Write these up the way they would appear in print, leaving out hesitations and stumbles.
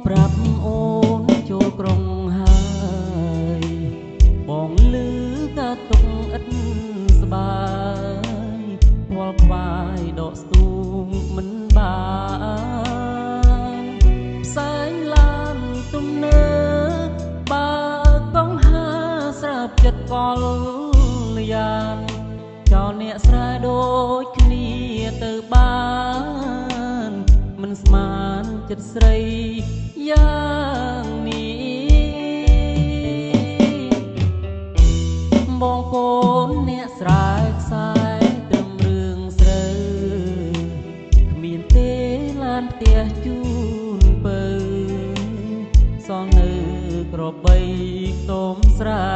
ប្រាប់អូនចូលក្រុងហើយបងលឺក៏ទុកឥតស្បាយវល់ខ្វាយដកស្ទូងមិនបានផ្សែងឡានទំនើបបើកង់ហាស្រាប់ចិត្តកលយ៉ាង ចោលអ្នកស្រែដូចគ្នាទៅបានមិនស្មានចិត្តស្រីយ៉ាងនេះបងកូនអ្នកស្រែខ្សែត្រឹមរឿងស្រូវគ្មានទេឡានផ្ទះជូនពៅសល់នៅក្របីខ្ទមស្រែ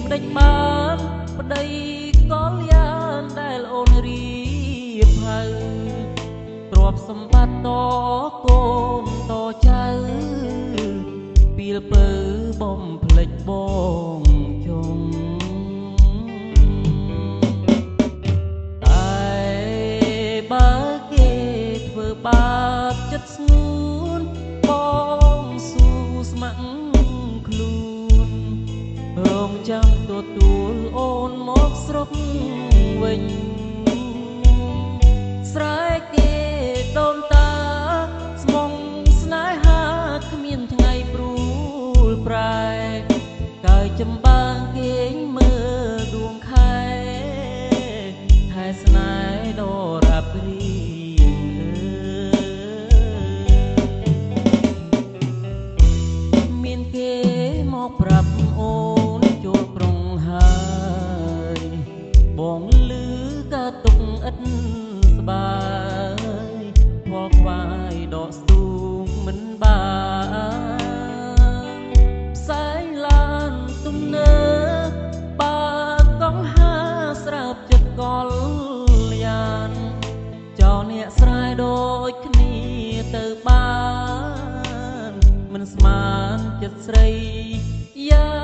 ម្ដេចបានប្តីកលយ៉ាងដែលអូនរៀបហៅទ្រព្យសម្បត្តិតកូនតចៅពីលពើបំភ្លេចបងជុំតែបើគេធ្វើបាបចិត្តស្ងួនបងស៊ូស្ម័គ្រខ្លួនរងចាំទទួលអូនមកស្រុកវិញស្រែកគេដូនតាស្មុងស្នេហាគ្មានថ្ងៃព្រួលប្រែកើចំបាងគេងមើលដួងខែថែស្នេហ៍ដ៏រាបរីមានគេមកប្រាប់អូនចូលក្រុងហើយបងលឺក៏ទុកឥតស្បាយវល់ខ្វាយដកស្ទូងមិនបានផ្សែងឡានទំនើបបើកង់ហាស្រាប់ចិត្តកលយ៉ាងចោលអ្នកស្រែដូចគ្នាទៅបានមិនស្មានចិត្តស្រីយ៉ា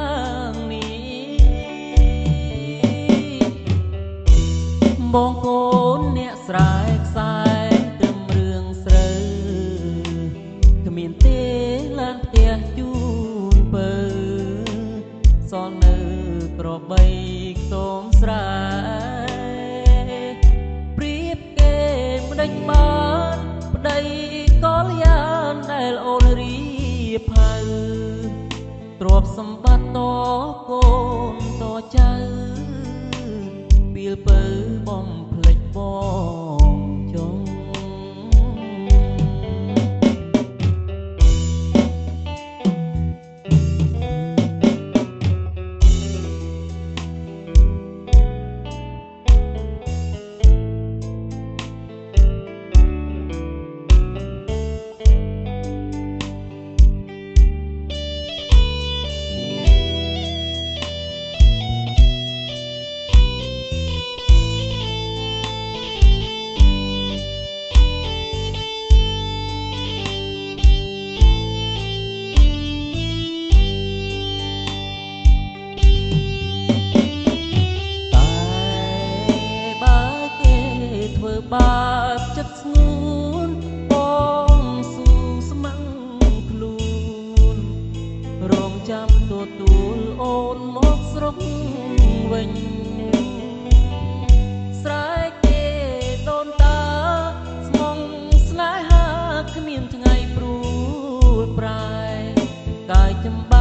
ងនេះបងកូនអ្នកស្រែខ្សែត្រឹមរឿងស្រូវគ្មានទេឡានផ្ទះជូនពៅសល់នៅក្របីខ្ទមស្រែព្រៀបគេម្ដេចបានប្តីកលយ៉ាងដែលអូនរៀបហៅទ្រព្យសម្បត្តិតកូនតចៅពីលពើបំភ្លេចបងចុងបាបចិត្តស្ងួនបងស៊ូស្ម័គ្រខ្លួនរងចាំទទួលអូនមកស្រុកវិញស្រែកគេដូនតាស្មុងស្នេហាគ្មានថ្ងៃព្រួលប្រែកាយចំបា